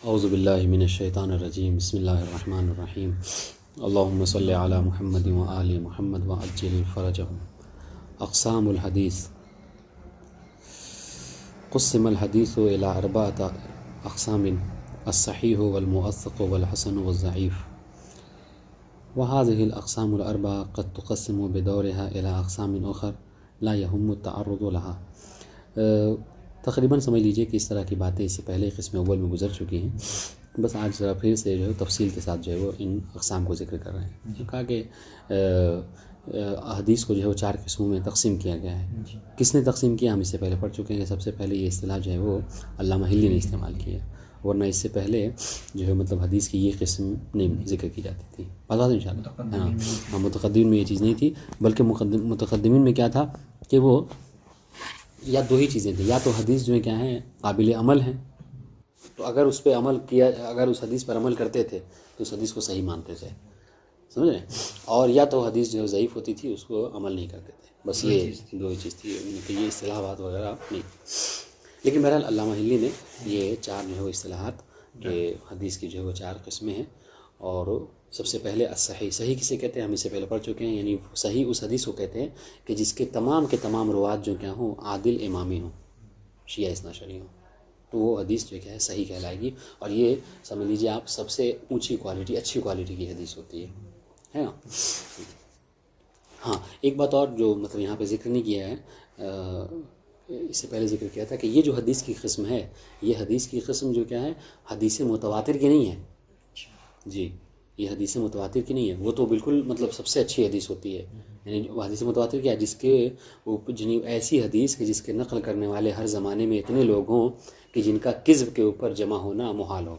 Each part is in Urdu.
اعوذ باللہ من الشیطان الرجیم بسم اللہ الرحمن الرحیم اللہم صلی علی محمد و آل محمد وعجل فرجہم۔ اقسام الحدیث۔ قسم الحدیث الی اربعۃ اقسام الصحیح والموثق والحسن والضعیف، وهذه الاقسام الاربعہ قد تقسم بدورها الى اقسام اخر لا يهم التعرض لها۔ تقریباً سمجھ لیجئے کہ اس طرح کی باتیں اس سے پہلے قسم اول میں گزر چکی ہیں، بس آج ذرا پھر سے جو ہے تفصیل کے ساتھ جو ہے وہ ان اقسام کو ذکر کر رہے ہیں۔ جو کہا کہ حدیث کو جو ہے وہ 4 قسموں میں تقسیم کیا گیا ہے۔ کس نے تقسیم کیا؟ ہم اس سے پہلے پڑھ چکے ہیں کہ سب سے پہلے یہ اصطلاح جو ہے وہ علامہ حلی نے استعمال کی ہے، ورنہ اس سے پہلے جو ہے مطلب حدیث کی یہ قسم نہیں ذکر کی جاتی تھی۔ بتا دیں انشاءاللہ، ہاں متقدمین میں یہ چیز نہیں تھی، بلکہ متقدمین میں کیا تھا کہ وہ یا 2 ہی چیزیں تھیں، یا تو حدیث جو ہے کیا ہیں قابل عمل ہیں، تو اگر اس پہ عمل کیا، اگر اس حدیث پر عمل کرتے تھے تو اس حدیث کو صحیح مانتے تھے، سمجھ رہے ہیں، اور یا تو حدیث جو ضعیف ہوتی تھی اس کو عمل نہیں کرتے تھے۔ بس یہ 2 ہی چیز تھی، کہ یہ اصطلاحات وغیرہ نہیں۔ لیکن بہرحال علامہ حلی نے یہ 4 جو ہے وہ اصطلاحات کہ حدیث کی جو ہے وہ 4 قسمیں ہیں، اور سب سے پہلے الصحیح۔ صحیح کسے کہتے ہیں ہم اس سے پہلے پڑھ چکے ہیں، یعنی صحیح اس حدیث کو کہتے ہیں کہ جس کے تمام روات جو کیا ہوں عادل امامی ہوں، شیعہ اثنا عشری ہوں، تو وہ حدیث جو کیا ہے صحیح کہلائے گی، اور یہ سمجھ لیجیے آپ سب سے اونچی کوالٹی، اچھی کوالٹی کی حدیث ہوتی ہے نا۔ ہاں ایک بات اور جو مطلب یہاں پہ ذکر نہیں کیا ہے، اس سے پہلے ذکر کیا تھا کہ یہ جو حدیث کی قسم ہے، یہ حدیث کی قسم جو کیا ہے حدیث متواتر کی نہیں ہے جی، یہ حدیث متواتر کی نہیں ہے، وہ تو بالکل مطلب سب سے اچھی حدیث ہوتی ہے۔ یعنی وہ حدیث متواتر کیا ہے؟ جس کے ایسی حدیث کہ جس کے نقل کرنے والے ہر زمانے میں اتنے لوگ ہوں کہ جن کا کذب کے اوپر جمع ہونا محال ہو،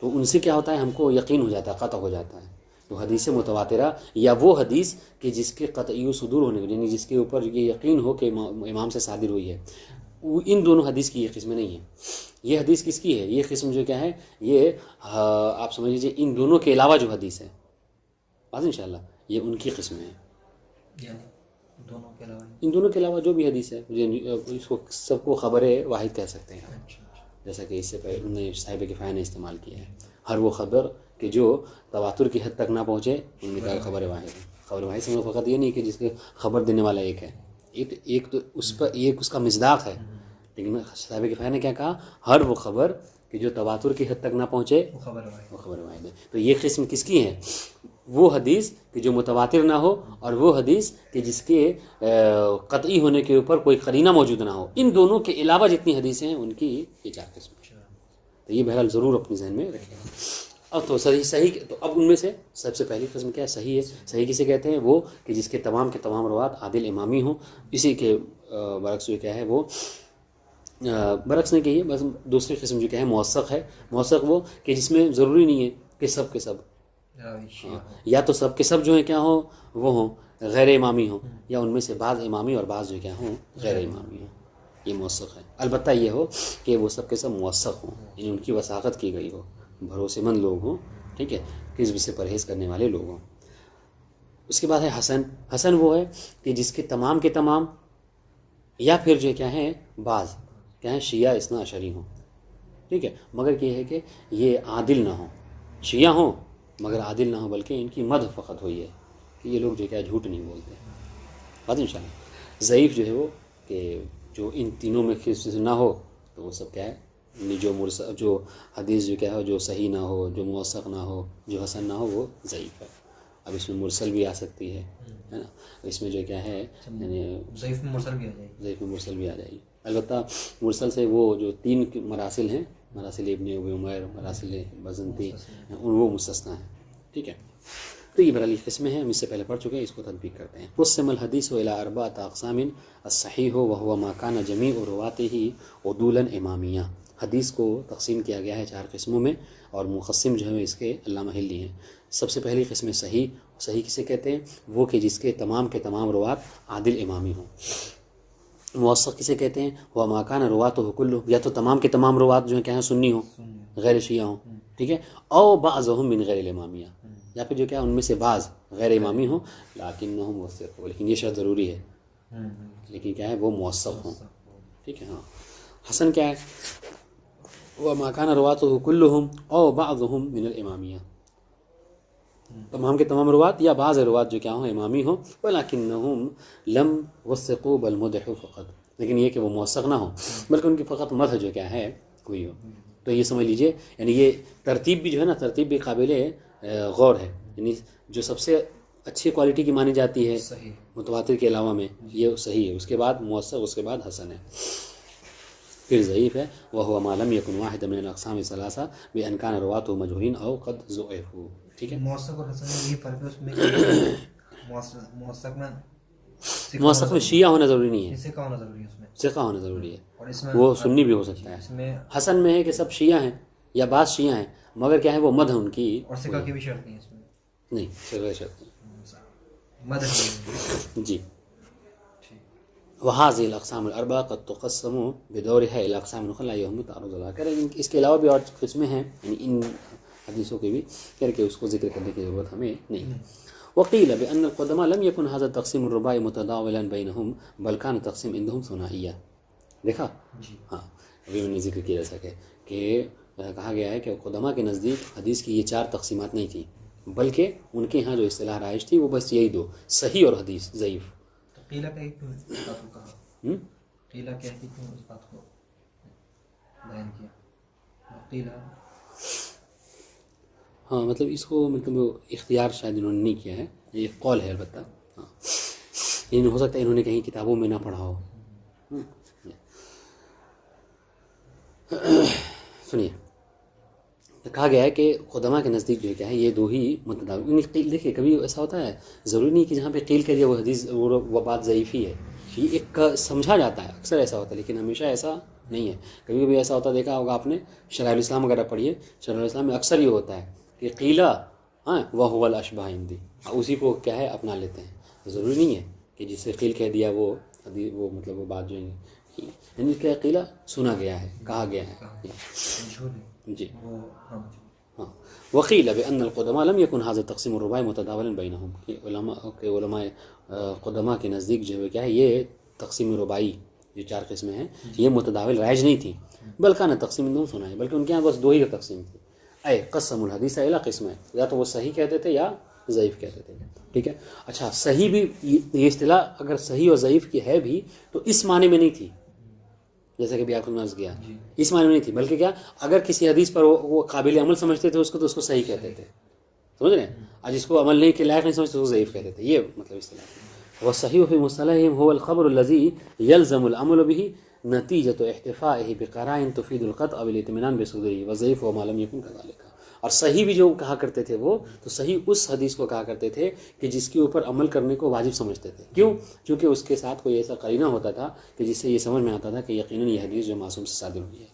تو ان سے کیا ہوتا ہے ہم کو یقین ہو جاتا ہے، قطع ہو جاتا ہے۔ تو حدیث متواترہ یا وہ حدیث کہ جس کے قطعی صدور ہونے، یعنی جس کے اوپر یہ یقین ہو کہ امام سے صادر ہوئی ہے، ان دونوں حدیث کی یہ قسمیں نہیں ہیں۔ یہ حدیث کس کی ہے؟ یہ قسم جو کیا ہے، یہ آپ سمجھ لیجیے ان دونوں کے علاوہ جو حدیث ہے، بات انشاءاللہ یہ ان کی قسمیں ہیں، ان دونوں کے علاوہ جو بھی حدیث ہے، اس کو سب کو خبر واحد کہہ سکتے ہیں، جیسا کہ اس سے پہلے انہوں نے صاحب کفایہ نے استعمال کیا ہے۔ ہر وہ خبر کہ جو تواتر کی حد تک نہ پہنچے ان نے کہا خبر واحد ہے۔ خبر واحد سے فقط یہ نہیں کہ جس کے خبر دینے والا ایک ہے، ایک تو اس پر ایک اس کا مصداق ہے، لیکن صاحب کفایہ نے کیا کہا؟ ہر وہ خبر کہ جو تواتر کی حد تک نہ پہنچے وہ خبر واحد ہے۔ تو یہ قسم کس کی ہے؟ وہ حدیث کہ جو متواتر نہ ہو، اور وہ حدیث کہ جس کے قطعی ہونے کے اوپر کوئی قرینہ موجود نہ ہو۔ ان دونوں کے علاوہ جتنی حدیثیں ہیں ان کی یہ 4 قسمیں، تو یہ بہرحال ضرور اپنے ذہن میں رکھیں۔ اب تو صحیح تو اب ان میں سے سب سے پہلی قسم کیا ہے؟ صحیح ہے۔ صحیح کسے کہتے ہیں؟ وہ کہ جس کے تمام روات عادل امامی ہوں۔ اسی کے برعکس جو کیا ہے وہ برعکس نہیں کہیے، بس دوسری قسم جو کیا ہے موثق ہے۔ موثق وہ کہ جس میں ضروری نہیں ہے کہ سب کے سب، یا تو سب کے سب جو ہیں کیا ہوں وہ ہوں غیر امامی ہوں، یا ان میں سے بعض امامی اور بعض جو کیا ہوں غیر امامی ہوں، یہ موثق ہے۔ البتہ یہ ہو کہ وہ سب کے سب موثق ہوں، یعنی ان کی وثاقت کی گئی ہو، بھروسے مند لوگ ہوں، ٹھیک ہے، کذب سے پرہیز کرنے والے لوگ ہوں۔ اس کے بعد ہے حسن۔ حسن وہ ہے کہ جس کے تمام یا پھر جو کیا ہے بعض کیا ہے شیعہ اثنا عشری ہوں، ٹھیک ہے، مگر یہ ہے کہ یہ عادل نہ ہوں، شیعہ ہوں مگر عادل نہ ہو، بلکہ ان کی مدح فقط ہوئی ہے کہ یہ لوگ جو کیا جھوٹ نہیں بولتے، بات انشاءاللہ۔ ضعیف جو ہے وہ کہ جو ان تینوں میں کسی نہ ہو تو وہ سب کیا ہے، جو حدیث جو کیا ہو، جو صحیح نہ ہو، جو موثق نہ ہو، جو حسن نہ ہو، وہ ضعیف ہے۔ اب اس میں مرسل بھی آ سکتی ہے نا، اس میں جو کیا ہے یعنی ضعیف میں مرسل بھی آ جائے گی، ضعیف میں مرسل بھی آ جائے گی۔ البتہ مرسل سے وہ جو 3 مراسل ہیں، مراسل ابن ابی عمیر، مراسل بزنطی، وہ مستثنیٰ ہیں، ٹھیک ہے۔ تو یہ بہرحال قسمیں ہیں، ہم اس سے پہلے پڑھ چکے ہیں، اس کو تطبیق کرتے ہیں۔ قسم الحدیث الی 4 اقسام الصحیح وهو ما كان جميع رواته عدولا امامیہ۔ حدیث کو تقسیم کیا گیا ہے 4 قسموں میں، اور مقسم جو ہے اس کے علامہ حلی ہیں۔ سب سے پہلی قسم صحیح۔ صحیح کسے کہتے ہیں؟ وہ کہ جس کے تمام روات عادل امامی ہوں۔ موثق کسے کہتے ہیں؟ وہ ما كان رواته كله، یا تو تمام روات جو ہیں کیا ہیں سنی ہوں، غیر شیعہ ہوں، ٹھیک ہے، او بعضهم من غیر الامامیہ، یا پھر جو کیا ان میں سے بعض غیر امامی ہوں، لیکنہم موثق، لیکن یہ شرط ضروری ہے، لیکن کیا ہے وہ موثق ہوں، ٹھیک ہے۔ ہاں حسن کیا ہے؟ وما كان رواته كلهم او بعضهم من الامامیہ، تمام کے تمام روات یا بعض روات جو کیا ہوں امامی ہوں، ولکنہم لم وثقوا بل مدحوا فقط، لیکن یہ کہ وہ موثق نہ ہوں بلکہ ان کی فقط مدح جو کیا ہے ہوئی ہو. تو یہ سمجھ لیجئے یعنی یہ ترتیب بھی جو ہے نا، ترتیب بھی قابل غور ہے. یعنی جو سب سے اچھی کوالٹی کی مانی جاتی ہے متواتر کے علاوہ میں یہ صحیح ہے، اس کے بعد موثق، اس کے بعد حسن ہے، پھر ضعیف ہے. وهو ما لم يكن واحد من الاقسام الثلاثه بان كان رواته مجهولين او قد ضعفوا. ٹھیک ہے، موثق اور حسن میں یہ فرق ہے اس میں. موثق میں شیعہ ہونا ضروری نہیں ہے، ثقہ ہونا ضروری ہے، اس میں ثقہ ہونا ضروری ہے، اور اس میں وہ سنی بھی ہو سکتا اس ہے. میں حسن میں ہے کہ سب شیعہ ہیں یا بعض شیعہ ہیں مگر کیا ہے وہ مدح ان کی اور ثقہ کی بھی شرط نہیں ہے اس میں. نہیں، ثقہ شرط نہیں. مدد جی. وهذه الاقسام الاربعه قد تقسم بدورها الى اقسام اخرى يهم تعرض لها. کریں اس کے علاوہ بھی اور قسمیں ہیں، یعنی ان حدیثوں کے بھی کر کے اس کو ذکر کرنے کی ضرورت ہمیں نہیں. وقيل بان القدماء لم يكن هذا التقسيم الرباعي متداولا بينهم بل كان تقسيم عندهم ثنائيا. دیکھا ہاں، ابھی میں نے ذکر کیا جیسا کہ کہا گیا ہے کہ قدماء کے نزدیک حدیث کی یہ چار تقسیمات نہیں تھیں بلکہ ان کے ہاں جو اصطلاح رائج تھی وہ بس یہی دو، صحیح اور حدیث ضعیف. قیلہ کا ایک بات کو کہا، قیلہ کیا ہے کہ اس بات کو بیان کیا. قیلہ ہاں مطلب اس کو مطلب اختیار شاید انہوں نے نہیں کیا ہے، یہ ایک قول ہے البتہ. ہاں لیکن ہو سکتا ہے انہوں نے کہیں کتابوں میں نہ پڑھا ہو. سنیے، کہا گیا ہے کہ قدماء کے نزدیک جو ہے کیا ہے یہ دو ہی متداول. دیکھیے کبھی ایسا ہوتا ہے، ضروری نہیں کہ جہاں پہ قیل کریے وہ حدیث وہ بات ضعیف ہی ہے، یہ ایک سمجھا جاتا ہے، اکثر ایسا ہوتا ہے لیکن ہمیشہ ایسا نہیں ہے. کبھی کبھی ایسا ہوتا دیکھا ہوگا آپ نے، شرح الاسلام وغیرہ پڑھیے، شرح الاسلام میں اکثر یہ ہوتا ہے کہ قیلہ ہاں وہو الاشبہ عندی، اسی کو کیا ہے اپنا لیتے ہیں. ضروری نہیں ہے کہ جس سے قیل کہہ دیا وہ مطلب وہ بات جو ہے یعنی کیا قیلہ سنا گیا ہے، کہا گیا ہے. جی ہاں. وقیل بان القدماء لم يكن هذا التقسيم الرباعي متداولا بينهم، علماء قدماء کے نزدیک جو ہے کیا ہے یہ تقسیم رباعی جو چار قسمیں ہیں یہ متداول رائج نہیں تھی بلکہ نہ تقسیم دونوں سنا ہے، بلکہ ان کے یہاں بس دو ہی کا تقسیم تھی. اے قسم الحدیث الى قسمیں، یا تو وہ صحیح کہتے تھے یا ضعیف کہتے تھے. ٹھیک ہے. اچھا صحیح بھی یہ اصطلاح اگر صحیح اور ضعیف کی ہے بھی تو اس معنی میں نہیں تھی جیسا کہ بھی آپ نے عرض کیا، اس معنی میں نہیں تھی بلکہ کیا اگر کسی حدیث پر وہ قابل عمل سمجھتے تھے اس کو تو اس کو صحیح کہتے تھے، سمجھ رہے ہیں، اور جس کو عمل نہیں کے لائق نہیں سمجھتے اس کو ضعیف کہتے تھے. یہ مطلب اصطلاح ہے. والصحيح في مصطلحهم هو الخبر الذي يلزم العمل به نتيجة احتفائه بقرائن تفيد القطع بالاطمئنان بصدره، والضعيف وما لم يكن كذلك. اور صحیح بھی جو کہا کرتے تھے وہ تو صحیح اس حدیث کو کہا کرتے تھے کہ جس کے اوپر عمل کرنے کو واجب سمجھتے تھے. کیوں؟ کیونکہ اس کے ساتھ کوئی ایسا قرینہ ہوتا تھا کہ جس سے یہ سمجھ میں آتا تھا کہ یقیناً یہ حدیث جو معصوم سے صادر ہوئی ہے،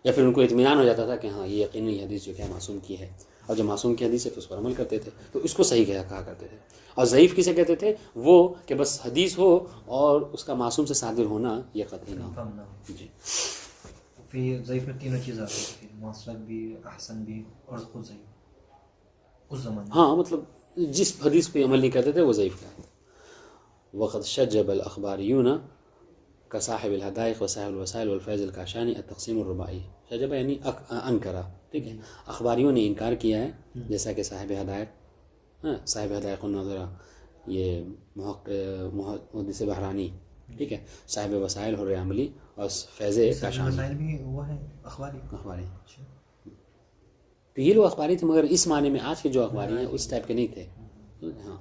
یا پھر ان کو اطمینان ہو جاتا تھا کہ ہاں یہ یقیناً یہ حدیث جو ہے معصوم کی ہے، اور جو معصوم کی حدیث ہے تو اس پر عمل کرتے تھے، تو اس کو صحیح کہا کرتے تھے. اور ضعیف کسے کہتے تھے؟ وہ کہ بس حدیث ہو اور اس کا معصوم سے صادر ہونا یہ قطعی نہ ہو. جی پھر ضعیف میں تینوں چیز آتی ہیں، موثق بھی، احسن بھی اور خود ضعیف اس زمانے. ہاں مطلب جس حدیث پہ عمل نہیں کرتے تھے وہ ضعیف کہتے. وقد شجب الاخباریون كصاحب الحدائق وصاحب الوسائل والفیض الکاشانی التقسیم الرباعی. شجب یعنی انکرا. ٹھیک ہے، اخباریوں نے انکار کیا ہے جیسا کہ صاحب حدائق، صاحب حدائق النظرہ یہ محدث بحرانی، ٹھیک ہے، صاحب وسائل حر عملی اور فیض کاشانی. وسائل بھی وہ ہے اخباری. تو یہ لوگ اخباری تھے مگر اس معنی میں آج کے جو اخباری ہیں اس ٹائپ کے نہیں تھے. ہاں.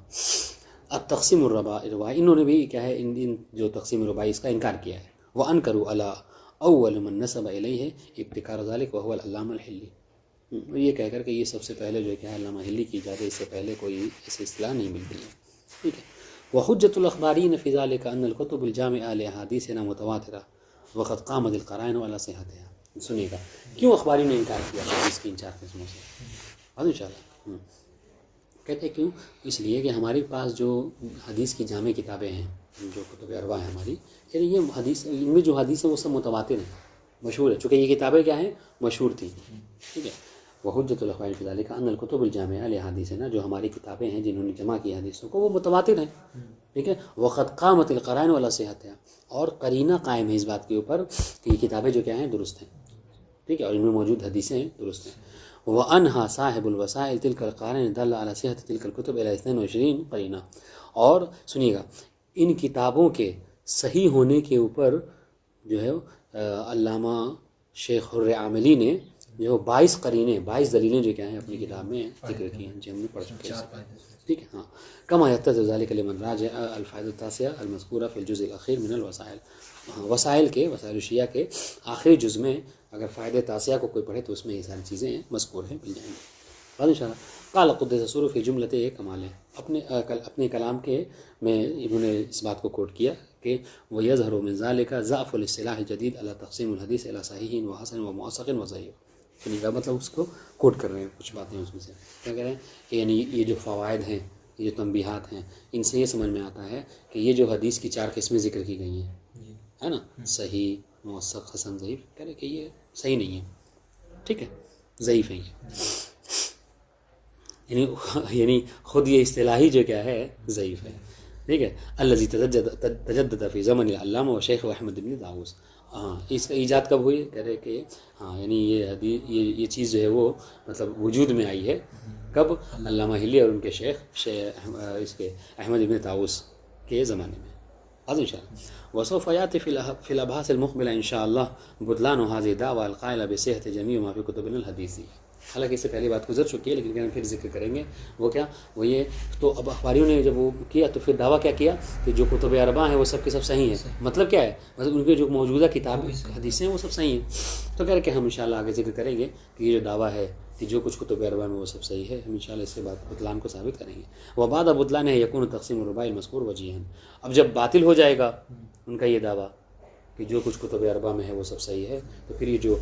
اب تقسیم الرباعی انہوں نے بھی کیا ہے ان جو تقسیم الرباعی اس کا انکار کیا ہے. وانکروا علی اول من نسب الیہ ابتکار ذلک وهو العلامہ الحلی. یہ کہہ کر کہ یہ سب سے پہلے جو ہے علامہ حلی کی ایجاد ہے، اس سے پہلے کوئی ایسی اصطلاح نہیں ملتی ہے. ٹھیک ہے. وحجۃ الاخبارین فی ذلک ان الکتب الجامعہ لاحادیثنا متواترہ وقد قامت القرائن علی صحتها. سنیے گا کیوں اخباری نے انکار کیا حدیث کی ان چار قسموں سے. ان شاء اللہ کہتے ہیں کیوں؟ اس لیے کہ ہمارے پاس جو حدیث کی جامع کتابیں ہیں، جو کتب اربع ہیں ہماری، یعنی یہ حدیث ان میں جو حدیث ہیں وہ سب متواتر ہیں، مشہور ہے، چونکہ یہ کتابیں کیا ہیں مشہور تھیں. ٹھیک ہے. وحجۃ الاخبار فی ذلک ان الکتب الجامعہ لاحادیثنا، جو ہماری کتابیں ہیں جنہوں نے جمع کی حدیثوں کو وہ متواتر ہیں. ٹھیک ہے. وقد قامت القرائن علی صحتها، اور قرینہ قائم ہے اس بات کے اوپر کہ یہ کتابیں جو کیا ہیں درست ہیں. ٹھیک ہے، اور ان میں موجود حدیثیں درست ہیں. وَأَنْهَا صاحب الوسائل تلك القارن دل على صحة تلك الكتب إلى 22 قرینہ. اور سنیے گا، ان کتابوں کے صحیح ہونے کے اوپر جو ہے علامہ شیخ حر عاملی نے جو 22 قرینے 22 دلیلیں جو کیا ہیں اپنی کتاب میں ذکر کی ہیں، جو ہم نے پڑھ چکے ہیں. ٹھیک ہے، ہاں. کما یتضح ذلك لمن راجع الفائدة التاسعة المذکورة في الجزء الأخير من الوسائل. وسائل الشیعہ کے آخری جز میں اگر فائدہ تاسعہ کو کوئی پڑھے تو اس میں یہ ساری چیزیں مذکور ہیں، مل جائیں گی. بعد ان شاء اللہ قال قدس سرہ فی جملۃ کمال. اپنے کلام کے میں انہوں نے اس بات کو کوٹ کیا کہ وَيَظْهَرُ مِنْ ذَلِكَ ضَعْفُ الْاصْطِلَاحِ الْجَدِيدِ عَلَى تَقْسِيمِ الْحَدِيثِ إِلَى صَحِيحٍ وَحَسَنٍ وَمُؤَثَّقٍ وَضَعِيفٍ. یعنی کا مطلب اس کو کوٹ کر رہے ہیں کچھ باتیں اس میں سے. کیا کہہ رہے ہیں کہ یعنی یہ جو فوائد ہیں، یہ جو تنبیہات ہیں، ان سے یہ سمجھ میں آتا ہے کہ یہ جو حدیث کی 4 قسمیں ذکر کی گئی ہیں، ہے نا، صحیح، موثق، حسن، ضعیف، کہہ رہے کہ یہ صحیح نہیں ہے، ٹھیک ہے، ضعیف ہے یہ. یعنی خود یہ اصطلاحی جو کیا ہے ضعیف ہے. ٹھیک ہے. الذی تجدد فی زمن العلامہ و شیخ احمد بن داؤس. ہاں، اس کا ایجاد کب ہوئی؟ کہہ رہے کہ ہاں یعنی یہ حدیث یہ چیز جو ہے وہ مطلب وجود میں آئی ہے کب؟ علامہ ہلی اور ان کے شیخ اس کے احمد بن داؤس کے زمانے میں. آج ان شاء اللہ وسوف یاتی فی الابحاث المقبلہ ان شاء اللہ بطلان هذه الدعوى القائلہ بصحت جمیع ما فی کتب الحدیث. حالانکہ اس سے پہلی بات گزر چکی ہے لیکن ہم پھر ذکر کریں گے. وہ کیا؟ وہ یہ تو اب اخباریوں نے جب وہ کیا تو پھر دعویٰ کیا کیا کہ جو کتب اربعہ ہیں وہ سب کے سب صحیح ہیں. مطلب کیا ہے؟ مطلب ان کے جو موجودہ کتاب حدیثیں ہیں وہ سب صحیح ہیں. تو کہہ رہے کہ ہم انشاءاللہ آگے ذکر کریں گے کہ یہ جو دعویٰ ہے کہ جو کچھ کتب اربعہ میں وہ سب صحیح ہے، ہم انشاءاللہ اس کے بعد بطلان کو ثابت کریں گے. وبعد بطلان ہے یکون تقسیم الرباع المذکور وجیہا. اب جب باطل ہو جائے گا ان کا یہ دعویٰ کہ جو کچھ کتب اربعہ میں ہے وہ سب صحیح ہے، تو پھر یہ جو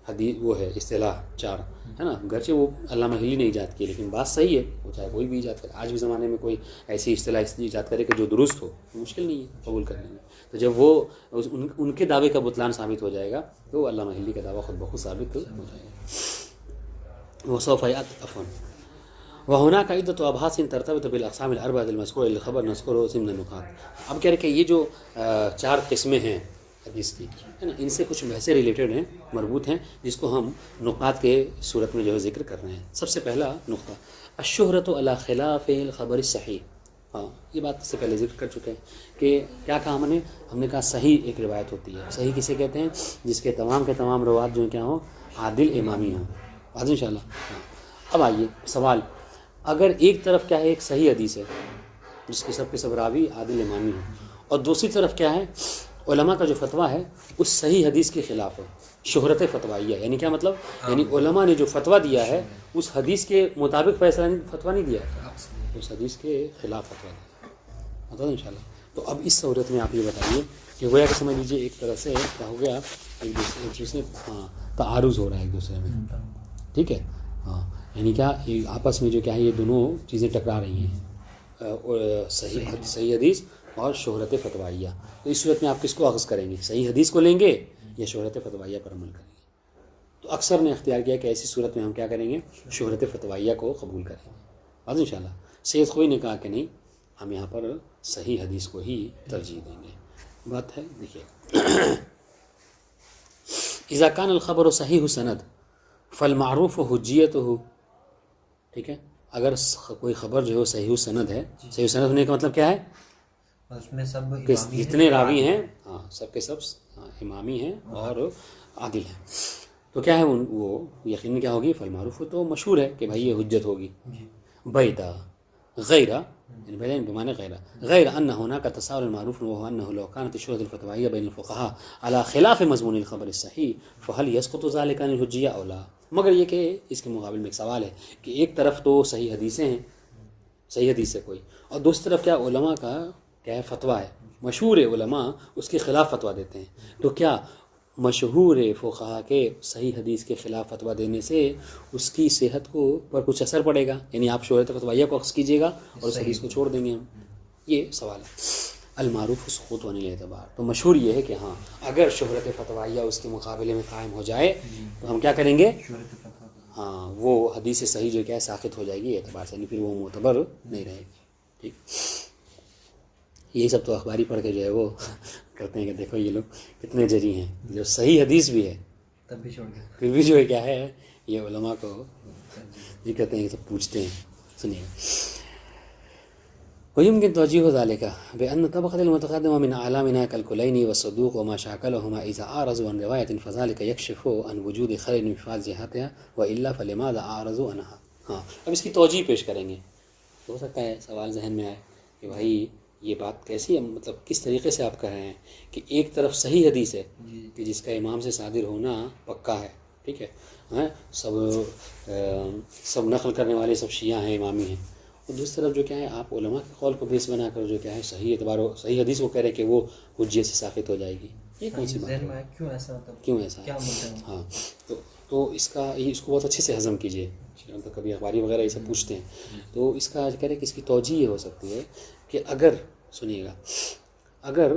حدیث وہ ہے اصطلاح 4 ہے نا، گرچہ وہ علامہ ہلی نے ایجاد کی لیکن بات صحیح ہے. وہ چاہے کوئی بھی ایجاد کرے، آج بھی زمانے میں کوئی ایسی اصطلاح ایجاد کرے کہ جو درست ہو، مشکل نہیں ہے قبول کرنے میں. تو جب وہ ان کے دعوے کا بطلان ثابت ہو جائے گا تو علامہ ہلی کا دعویٰ خود بخود ثابت ہو جائے گا. وہ صوفیات عفوا وہناک عدۃ ابحاث ترتبط بالاقسام الاربعہ المذکورہ للخبر نذکر ضمن النقاط. اب کہہ رہے کہ یہ جو 4 قسمیں ہیں حدیث کی، ہے نا، ان سے کچھ بحثیں ریلیٹڈ ہیں، مربوط ہیں، جس کو ہم نقاط کے صورت میں جو ہے ذکر کر رہے ہیں. سب سے پہلا نقطہ الشہرۃ علی خلاف الخبر الصحیح. ہاں، یہ بات سے پہلے ذکر کر چکے ہیں کہ کیا کہا ہم نے کہا صحیح ایک روایت ہوتی ہے. صحیح کسے کہتے ہیں؟ جس کے تمام روات جو کیا ہوں عادل امامی ہوں. آج ان شاء اللہ. اب آئیے سوال، اگر ایک طرف کیا ہے ایک صحیح حدیث ہے جس کے سب راوی عادل امامی ہوں، اور دوسری طرف کیا ہے علماء کا جو فتویٰ ہے اس صحیح حدیث کے خلاف ہے، شہرت فتوائیہ. یعنی کیا مطلب؟ یعنی علماء نے جو فتویٰ دیا ہے اس حدیث کے مطابق فتویٰ نہیں دیا ہے، اس حدیث کے خلاف فتویٰ دیا ہے. ان شاء اللہ. تو اب اس صورت میں آپ یہ بتائیے کہ گویا کہ سمجھ لیجیے ایک طرح سے کیا ہو گیا، ایک دوسرے ہاں تعارض ہو رہا ہے ایک دوسرے میں. ٹھیک ہے، ہاں، یعنی کیا آپس میں جو کیا ہے یہ دونوں چیزیں ٹکرا رہی ہیں، صحیح حدیث اور شہرت فتوائیہ. تو اس صورت میں آپ کس کو اخذ کریں گے؟ صحیح حدیث کو لیں گے یا شہرت فتوائیہ پر عمل کریں گے؟ تو اکثر نے اختیار کیا کہ ایسی صورت میں ہم کیا کریں گے؟ شہرت فتوائیہ کو قبول کریں گے. بس ان شاء اللہ. سید خوئی نے کہا کہ نہیں، ہم یہاں پر صحیح حدیث کو ہی ترجیح دیں گے. بات ہے دیکھیے، اذا کان الخبر صحیح سند فالمعروف حجیتہ. ٹھیک ہے، اگر کوئی خبر جو ہے صحیح سند ہے، صحیح سند ہونے کا مطلب کیا ہے؟ اس میں سب جتنے راوی ہیں ہاں سب کے سب امامی ہیں اور عادل ہیں. تو کیا ہے وہ یقین کیا ہوگی؟ فالمعروف تو مشہور ہے کہ بھائی یہ حجت ہوگی. بیدا غیرہ بمعنی غیر ان هناك تساؤل المعروف وهو انه لو كانت الشهرة الفتوائية بين الفقهاء على خلاف مضمون الخبر الصحيح فهل يسقط ذلك عن الحجية او لا. مگر یہ کہ اس کے مقابل میں ایک سوال ہے کہ ایک طرف تو صحیح حدیثیں ہیں، صحیح حدیث ہے کوئی، اور دوسری طرف کیا علماء کا کیا ہے فتویٰ ہے، مشہور علماء اس کے خلاف فتویٰ دیتے ہیں. تو کیا مشہور فقہا کے صحیح حدیث کے خلاف فتویٰ دینے سے اس کی صحت کو پر کچھ اثر پڑے گا؟ یعنی آپ شہرت فتوائیہ کو اخذ کیجیے گا اور اس حدیث کو چھوڑ دیں گے ہم؟ یہ سوال ہے. المعروف سقوط ہونے اعتبار، تو مشہور یہ ہے کہ ہاں اگر شہرت فتوائیہ اس کے مقابلے میں قائم ہو جائے تو ہم کیا کریں گے؟ ہاں، وہ حدیث صحیح جو کیا ہے ساقط ہو جائے گی اعتبار سے، پھر وہ معتبر نہیں رہے گی. ٹھیک، یہی سب تو اخباری پڑھ کے جو ہے وہ کرتے ہیں کہ دیکھو یہ لوگ کتنے جری ہیں، جو صحیح حدیث بھی ہے تب بھی چھوڑ گیا. پھر بھی جو ہے کیا ہے یہ علماء کو یہ کہتے ہیں کہ سب پوچھتے ہیں. سنیے ويمكن توجيه ذلك بأن الطبقة المتقدمة من أعلامنا كالكليني والصدوق وما شاكلهما إذا أعرضوا عن رواية فذلك يكشف عن وجود خلل في بعض جهاتها وإلا فلماذا أعرضوا عنها. ہاں اب اس کی توجیہ پیش کریں گے. ہو سکتا ہے سوال ذہن میں آئے کہ بھائی یہ بات کیسی ہے, مطلب کس طریقے سے آپ کہہ رہے ہیں کہ ایک طرف صحیح حدیث ہے کہ جس کا امام سے صادر ہونا پکا ہے, ٹھیک ہے, سب نقل کرنے والے سب شیعہ ہیں, امامی ہیں, اور دوسری طرف جو کیا ہے آپ علماء کے قول کو بیس بنا کر جو کیا ہے صحیح اعتبار صحیح حدیث کو کہہ رہے ہیں کہ وہ حجیت سے ساقط ہو جائے گی. یہ کون سی بات ہے, کیوں ایسا ہے؟ ہاں تو اس کو بہت اچھے سے ہضم کیجیے. تو کبھی اخباری وغیرہ یہ سب پوچھتے ہیں تو اس کا کہہ رہے کہ اس کی توجیہ یہ ہو سکتی ہے کہ اگر سنیے گا اگر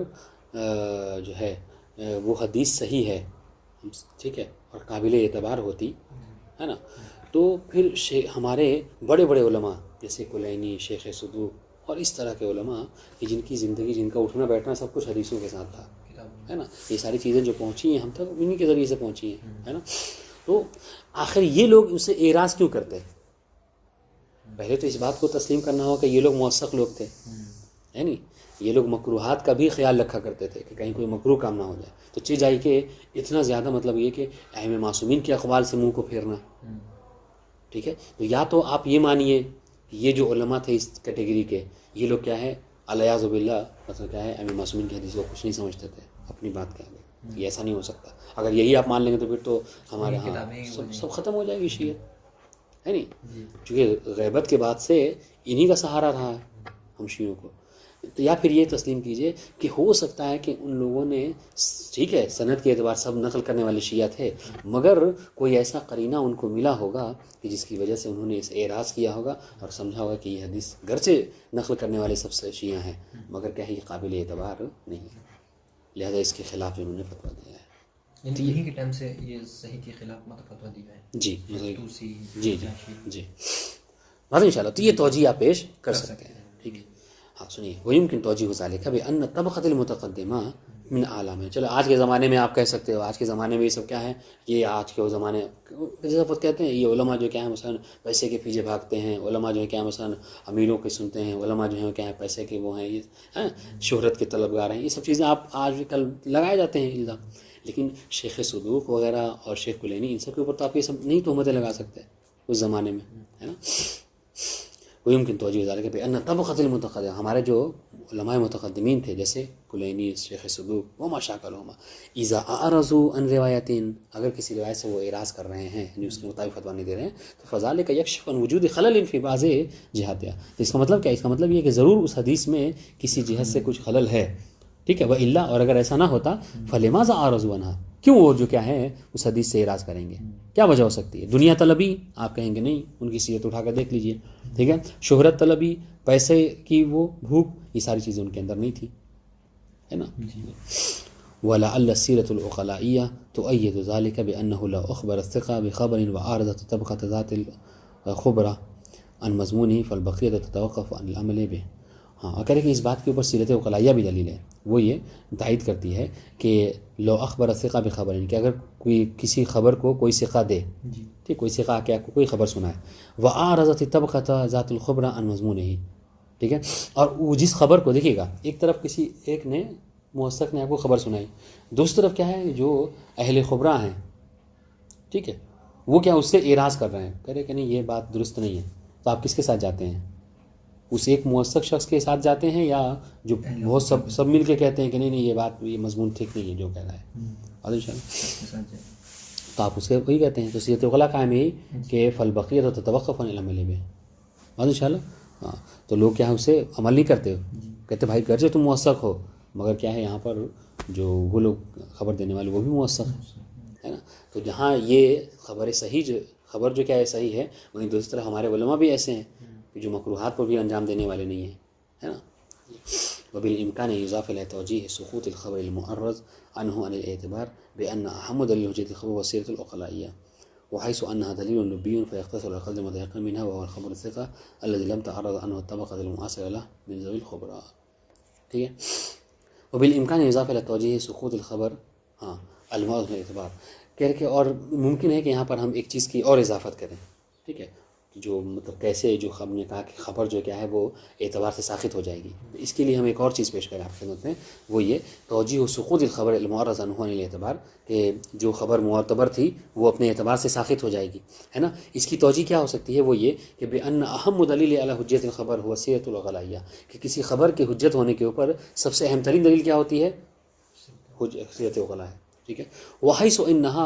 جو ہے وہ حدیث صحیح ہے, ٹھیک ہے, اور قابل اعتبار ہوتی ہے نا, تو پھر ہمارے بڑے بڑے علماء جیسے کلینی, شیخ صدوق اور اس طرح کے علماء کہ جن کی زندگی, جن کا اٹھنا بیٹھنا سب کچھ حدیثوں کے ساتھ تھا, ہے نا, یہ ساری چیزیں جو پہنچی ہیں ہم تک انہیں کے ذریعے سے پہنچی ہیں, ہے نا. تو آخر یہ لوگ اسے اعراض کیوں کرتے؟ پہلے تو اس بات کو تسلیم کرنا ہو کہ یہ لوگ موثق لوگ تھے, ہے نہیں, یہ لوگ مکروہات کا بھی خیال رکھا کرتے تھے کہ کہیں کوئی مکروہ کام نہ ہو جائے. تو چیز آئی کہ اتنا زیادہ مطلب یہ کہ ائمہ معصومین کے اقوال سے منہ کو پھیرنا, ٹھیک ہے. تو یا تو آپ یہ مانیے کہ یہ جو علماء تھے اس کیٹیگری کے, یہ لوگ کیا ہے الیاذ باللہ مطلب کیا ہے ائمہ معصومین کی حدیث کو کچھ نہیں سمجھتے تھے اپنی بات کے آگے. یہ ایسا نہیں ہو سکتا. اگر یہی آپ مان لیں گے تو پھر تو ہمارے ہاں سب ختم ہو جائے گی شیعت, ہے نہیں, چونکہ غیبت کے بعد سے انہی کا سہارا رہا ہے ہم شیعوں کو. تو یا پھر یہ تسلیم کیجئے کہ ہو سکتا ہے کہ ان لوگوں نے, ٹھیک ہے, سند کے اعتبار سب نقل کرنے والے شیعہ تھے, مگر کوئی ایسا قرینہ ان کو ملا ہوگا کہ جس کی وجہ سے انہوں نے اسے اعراض کیا ہوگا اور سمجھا ہوگا کہ یہ حدیث گرچہ نقل کرنے والے سب سے شیعہ ہیں مگر کیا ہے یہ قابل اعتبار نہیں ہے, لہذا اس کے خلاف انہوں نے فتویٰ دیا ہے. یہی کے ٹائم سے یہ صحیح کے خلاف فتویٰ دیا ہے. جی جی جی بات انشاءاللہ. تو یہ توجیہ آپ پیش کر سکتے ہیں, ٹھیک ہے. ہاں سنیے ويمكن توجيه ذلك بأن الطبقة المتقدمة من أعلامها. چلو آج کے زمانے میں آپ کہہ سکتے ہو, آج کے زمانے میں یہ سب کیا ہے, یہ آج کے زمانے جیسا کہتے ہیں یہ علماء جو کیا ہے مثلا پیسے کے پیچھے بھاگتے ہیں, علماء جو ہے کیا مثلا امیروں کے سنتے ہیں, علماء جو ہیں کیا ہے پیسے کے وہ ہیں, یہ شہرت کے طلبگار ہیں. یہ سب چیزیں آپ آج بھی کل لگائے جاتے ہیں الزام, لیکن شیخ صدوق وغیرہ اور شیخ کلینی ان سب کے اوپر تو آپ یہ سب نہیں تہمتیں لگا سکتے اس زمانے میں, ہے نا. ويمكن توجيه ذلك بأن الطبقة المتقدمة, ہمارے جو علماء متقدمین تھے جیسے کلینی, شیخ صدوق وما شاکلهما اذا اعرضوا عن روایت, اگر کسی روایت سے وہ اعراض کر رہے ہیں یعنی اس کے مطابق فتویٰ نہیں دے رہے ہیں, تو فذلك يكشف عن وجود خلل في بعض جهاتها. اس کا مطلب کیا ہے, اس کا مطلب یہ کہ ضرور اس حدیث میں کسی جہت سے کچھ خلل ہے, ٹھیک ہے. وإلا, اور اگر ایسا نہ ہوتا فلماذا اعرضوا عنها, کیوں وہ جو کیا ہے اس حدیث سے اعراض کریں گے, کیا وجہ ہو سکتی ہے؟ دنیا طلبی, آپ کہیں گے نہیں, ان کی سیرت اٹھا کر دیکھ لیجئے, ٹھیک ہے. شہرت طلبی, پیسے کی وہ بھوک, یہ ساری چیزیں ان کے اندر نہیں تھی, ہے نا. ولعل السيرة العقلائية تؤيد ذلك بأنه لو أخبر الثقة بخبر وعارضت طبقة ذات الخبرة عن مضمونه فالبقية تتوقف عن العمل به. ہاں کہہ رہے کہ اس بات کے اوپر سیرت عقلائیہ بھی دلیل ہے, وہ یہ تائید کرتی ہے کہ لو اخبر الثقہ بخبر, کہ اگر کوئی کسی خبر کو کوئی ثقہ دے, ٹھیک, کوئی ثقہ کہ آپ کو کوئی خبر سنائے, وعارضت طبقة ذات الخبرة عن مضمونه, ٹھیک ہے, اور وہ جس خبر کو دیکھیے گا, ایک طرف کسی ایک نے موثق نے آپ کو خبر سنائی, دوسری طرف کیا ہے جو اہل خبرہ ہیں, ٹھیک ہے, وہ کیا اس سے اعراض کر رہے ہیں, کہہ رہے کہ نہیں یہ بات درست نہیں ہے, تو آپ کس کے ساتھ جاتے ہیں؟ اس ایک موثق شخص کے ساتھ جاتے ہیں یا جو بہت سب مل کے کہتے ہیں کہ نہیں یہ بات یہ مضمون ٹھیک نہیں ہے جو کہہ رہا ہے, تو آپ اس کے وہی کہتے ہیں. تو سیرت عقلاء قائم ہے کہ فالبقیۃ تتوقف عن العمل به, ان شاء اللہ. ہاں تو لوگ کیا ہے اسے عمل نہیں کرتے, کہتے بھائی گرچہ تم موثق ہو مگر کیا ہے یہاں پر جو وہ لوگ خبر دینے والے وہ بھی موثق ہے نا. تو جہاں یہ خبر صحیح جو خبر جو کیا ہے صحیح ہے, وہیں دوسری طرف ہمارے علماء بھی ایسے ہیں جو مکروہات پر بھی انجام دینے والے نہیں ہیں, ہے نا. وبالإمكان يضاف إلى توجيه سقوط الخبر المعرض عنه عن الاعتبار بأن أهم دليل حجة الخبر والسيرة العقلائية, وحيث أنها دليل نبي فيقتصر على القدر المتيقن منها وهو الخبر الثقة الذي لم تعرض عنه الطبقة المعاصرة له من ذوي الخبراء, ٹھیک ہے. وبالإمكان يضاف إلى توجيه سقوط الخبر المعرض عن الاعتبار, کہہ رہے کہ اور ممکن ہے کہ یہاں پر ہم ایک چیز کی اور اضافت کریں، ٹھیک ہے، جو مطلب کیسے جو ہم نے کہا کہ خبر جو کیا ہے وہ اعتبار سے ساخت ہو جائے گی، اس کے لیے ہم ایک اور چیز پیش کریں آپ کی خدمت میں، وہ یہ توجیہ سقوط الخبر المعرض عنہ عن الاعتبار، کہ جو خبر معتبر تھی وہ اپنے اعتبار سے ساخت ہو جائے گی، ہے نا. اس کی توجیہ کیا ہو سکتی ہے؟ وہ یہ کہ بأن اہم دلیل علی حجت الخبر هو سیرۃ الغلائیہ، کہ کسی خبر کے حجت ہونے کے اوپر سب سے اہم ترین دلیل کیا ہوتی ہے؟ سیرت الغلا ہے، ٹھیک ہے. وحیث انہا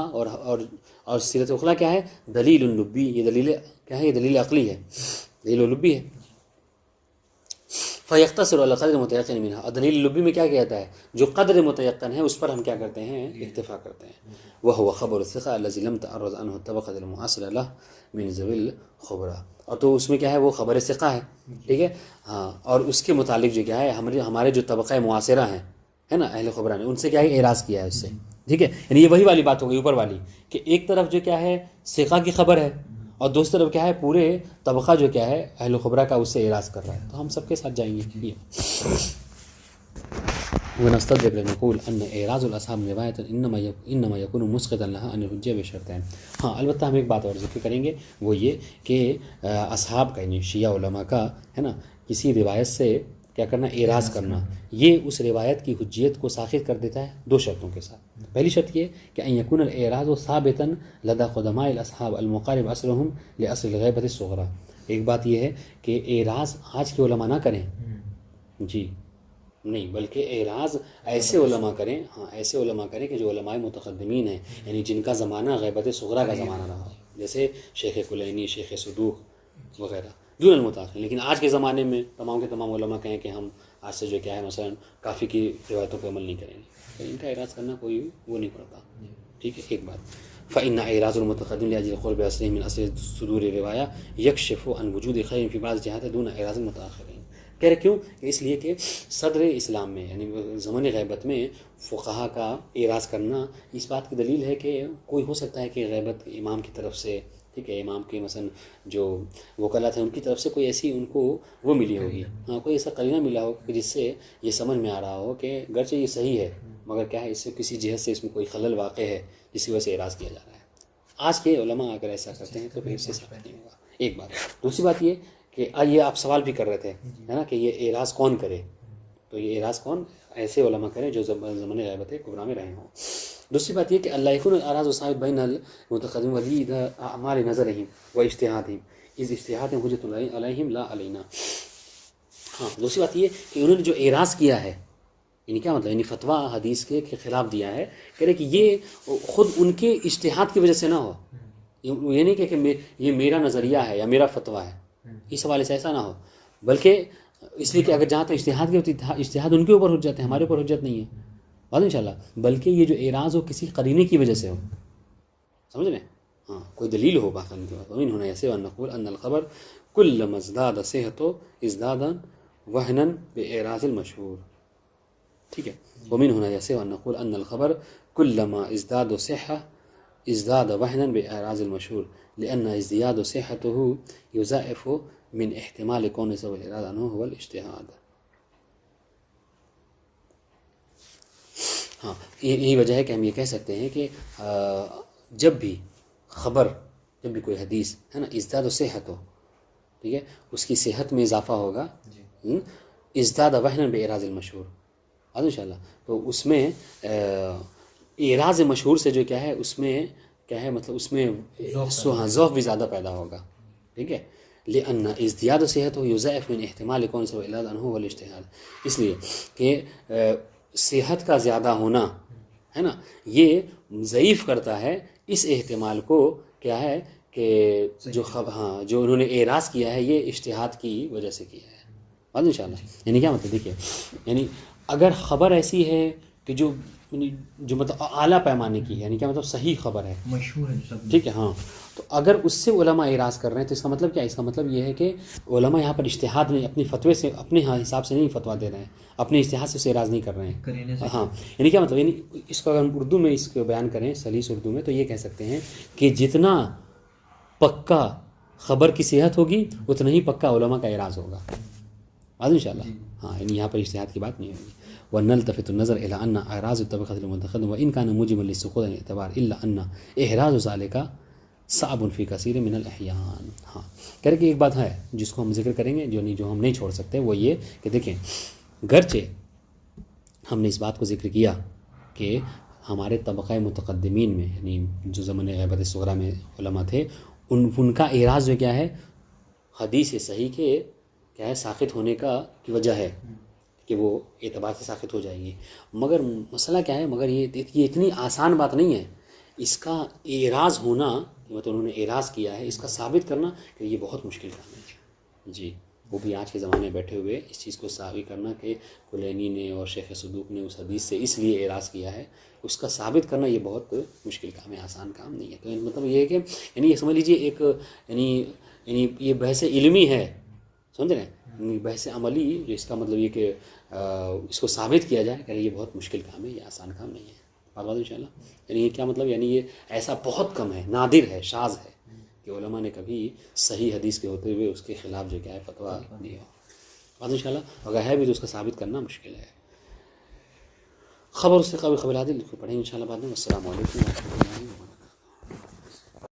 اور سیرت الغلا کیا ہے؟ دلیل لبی، یہ دلیل کیا ہے؟ یہ دلیل عقلی ہے، دلیل لبی ہے. فیختصر علی قدر متیقن منها، اور دلیل لبی میں کیا کہتا ہے؟ جو قدر متیقن ہے اس پر ہم کیا کرتے ہیں؟ اکتفا کرتے ہیں. وهو خبر الثقہ الذی لم تعرض عنه الطبقۃ المعاصرہ له من ذوی الخبرہ، اور تو اس میں کیا ہے؟ وہ خبر ثقہ ہے، ٹھیک ہے. ہاں، اور اس کے متعلق جو کیا ہے ہمارے جو طبقہ معاصرہ ہیں، ہے نا، اہل خبرہ نے ان سے کیا ہے؟ اعراض کیا ہے اس سے، ٹھیک ہے. یعنی یہ وہی والی بات ہو گئی اوپر والی، کہ ایک طرف جو کیا ہے ثقہ کی خبر ہے، اور دوسری طرف کیا ہے پورے طبقہ جو کیا ہے اہل خبرہ کا اس سے اعراض کر رہا ہے، تو ہم سب کے ساتھ جائیں گے. ونستدرك لنقول ان اعراض الاصحاب روایت انما يكون مسقطا لها عن الحجه بشرطين. ہاں، البتہ ہم ایک بات اور ذکر کریں گے، وہ یہ کہ اصحاب کا یعنی شیعہ علماء کا، ہے نا، کسی روایت سے کیا کرنا؟ اعراض کرنا، یہ اس روایت کی حجیت کو ساخت کر دیتا ہے دو شرطوں کے ساتھ. پہلی شرط یہ کہ ان يكون الاعراض ثابتا لدى قدماء الاصحاب المقارب اصلهم لاصل الغیبۃ الصغرى. ایک بات یہ ہے کہ اعراض آج کے علماء نہ کریں، جی نہیں، بلکہ اعراض ایسے علماء کریں، ہاں ایسے علماء کریں کہ جو علماء متقدمین ہیں، یعنی جن کا زمانہ غیبت صغرا کا زمانہ رہا، جیسے شیخ کلینی، شیخ صدوق وغیرہ، دون المتاخرین. لیکن آج کے زمانے میں تمام کے تمام علماء کہیں کہ ہم آج سے جو کیا ہے مثلا کافی کی روایتوں پہ عمل نہیں کریں گے، ان کا اعراض کرنا کوئی وہ نہیں پڑتا، ٹھیک ہے. ایک بات، فإن اعراض المتقدم لأجل قرب اصلهم من اصل صدور الرواية يكشف عن وجود خير في بعض جهات دون اعراض المتاخرين. کہہ رہے کیوں؟ اس لیے کہ صدر اسلام میں یعنی زمان غیبت میں فقہا کا اعراض کرنا اس بات کی دلیل ہے کہ کوئی ہو سکتا ہے کہ غیبت امام کی طرف سے، ٹھیک ہے، امام کے مثلا جو وکلاء ہیں ان کی طرف سے کوئی ایسی ان کو وہ ملی ہوگی، ہاں کوئی ایسا قرینہ ملا ہو کہ جس سے یہ سمجھ میں آ رہا ہو کہ گرچہ یہ صحیح ہے مگر کیا ہے اس سے کسی جہت سے اس میں کوئی خلل واقع ہے جس کی وجہ سے اعراض کیا جا رہا ہے. آج کے علماء اگر ایسا کرتے ہیں تو پھر اس سے ثابت نہیں ہوگا. ایک بات. دوسری بات یہ کہ یہ آپ سوال بھی کر رہے تھے، ہے نا، کہ یہ اعراض کون کرے؟ تو یہ اعراض کون؟ ایسے علماء کریں جو زمانے غیبت کبریٰ میں رہے ہوں. دوسری بات یہ کہ اللہ یکون الاعراض ثابت بین المتقدم ولید اعمال نظرہم و اجتہادہم اذ اجتہادہم حجۃ علیہم لا علینا. ہاں، دوسری بات یہ کہ انہوں نے جو اعراض کیا ہے، یعنی کیا مطلب، یعنی فتویٰ حدیث کے خلاف دیا ہے، کہہ رہے کہ یہ خود ان کے اجتہاد کی وجہ سے نہ ہو، یہ نہیں کہ یہ میرا نظریہ ہے یا میرا فتویٰ ہے، اس حوالے سے ایسا نہ ہو، بلکہ اس لیے کہ اگر جہاں تک اجتہاد کی ہوتی اجتہاد ان کے اوپر حجت ہے، ہمارے اوپر حجت نہیں ہے، بات انشاءاللہ، بلکہ یہ جو اعراض ہو کسی قرینے کی وجہ سے ہو، سمجھ میں، ہاں کوئی دلیل ہو باقاعدہ کی بات. ومن هنا يسير أن نقول أن الخبر كلما ازداد صحته ازداد وهنا بإعراض المشهور. ٹھیک ہے. ومن هنا يسير أن نقول أن الخبر كلما ازداد صحة ازداد وهنا بإعراض المشهور لأن ازدياد صحته يضاعف من احتمال كون سبب الإعراض عنه هو الاجتهاد. ہاں، یہی وجہ ہے کہ ہم یہ کہہ سکتے ہیں کہ جب بھی خبر، جب بھی کوئی حدیث ہے نا ازداد و صحت ہو، ٹھیک ہے، اس کی صحت میں اضافہ ہوگا، ازداد وہنا بإعراض المشہور، انشاءاللہ، تو اس میں اعراض مشہور سے جو کیا ہے اس میں کیا ہے مطلب اس میں ذوق بھی زیادہ پیدا ہوگا، ٹھیک ہے. لأن ازدیاد صحت ہو یضاعف من احتمال کون سبب الإعراض عنه هو الاجتهاد. اس لیے کہ صحت کا زیادہ ہونا ہے نا یہ ضعیف کرتا ہے اس احتمال کو، کیا ہے کہ جو جو انہوں نے اعراض کیا ہے یہ اجتہاد کی وجہ سے کیا ہے، بات انشاءاللہ. یعنی کیا مطلب دیکھیے، یعنی اگر خبر ایسی ہے کہ جو مطلب اعلیٰ پیمانے کی ہے، یعنی کیا مطلب صحیح خبر ہے، مشہور ہے، ٹھیک ہے، ہاں، تو اگر اس سے علماء اعراض کر رہے ہیں تو اس کا مطلب کیا ہے؟ اس کا مطلب یہ ہے کہ علماء یہاں پر اجتہاد نہیں، اپنی فتوے سے اپنے حساب سے نہیں فتویٰ دے رہے ہیں، اپنے اجتہاد سے اسے اعراض نہیں کر رہے ہیں. ہاں، یعنی کیا مطلب، یعنی اس کو اگر ہم اردو میں اس کو بیان کریں سلیس اردو میں تو یہ کہہ سکتے ہیں کہ جتنا پکا خبر کی صحت ہوگی اتنا ہی پکا علماء کا اعراض ہوگا، بات انشاءاللہ. ہاں، یعنی یہاں پر اجتہاد کی بات نہیں ہوگی. ونلتفت النظر الى ان اعراض الطبقه المتقدمه وان كان موجبا للسقوط الاعتبار الا ان احراز ذلك صعب فی کثیر من الاحیان. ہاں کہہ رہے کہ ایک بات ہے جس کو ہم ذکر کریں گے جو ہم نہیں چھوڑ سکتے، وہ یہ کہ دیکھیں گرچہ ہم نے اس بات کو ذکر کیا کہ ہمارے طبقہ متقدمین میں یعنی جو زمانے غیبت صغریٰ میں علماء تھے ان کا اعراض جو کیا ہے حدیث صحیح کے کیا ہے ساقط ہونے کی وجہ ہے کہ وہ اعتبار سے ساقط ہو جائیں گی، مگر مسئلہ کیا ہے، مگر یہ اتنی آسان بات نہیں ہے اس کا اعراض ہونا، مطلب انہوں نے اعراض کیا ہے، اس کا ثابت کرنا کہ یہ بہت مشکل کام ہے. جی وہ بھی آج کے زمانے میں بیٹھے ہوئے اس چیز کو ثابت کرنا کہ کلینی نے اور شیخ صدوق نے اس حدیث سے اس لیے اعراض کیا ہے، اس کا ثابت کرنا یہ بہت مشکل کام ہے، آسان کام نہیں ہے. تو مطلب یہ ہے کہ یعنی یہ سمجھ لیجیے ایک یعنی یہ بحث علمی ہے، سمجھ رہے ہیں، بحث عملی جو اس کا مطلب یہ کہ اس کو ثابت کیا جائے کہ یہ بہت مشکل کام ہے، یہ آسان کام نہیں ہے. بات ان شاء اللہ. یعنی یہ کیا مطلب، یعنی یہ ایسا بہت کم ہے، نادر ہے، شاذ ہے کہ علماء نے کبھی صحیح حدیث کے ہوتے ہوئے اس کے خلاف جو کیا ہے فتویٰ دیا. بات ان شاء اللہ اگر ہے بھی تو اس کا ثابت کرنا مشکل ہے. خبر اس سے قابل خبر عادل کو پڑھیں ان شاء اللہ بعد میں. السلام علیکم و رحمۃ اللہ.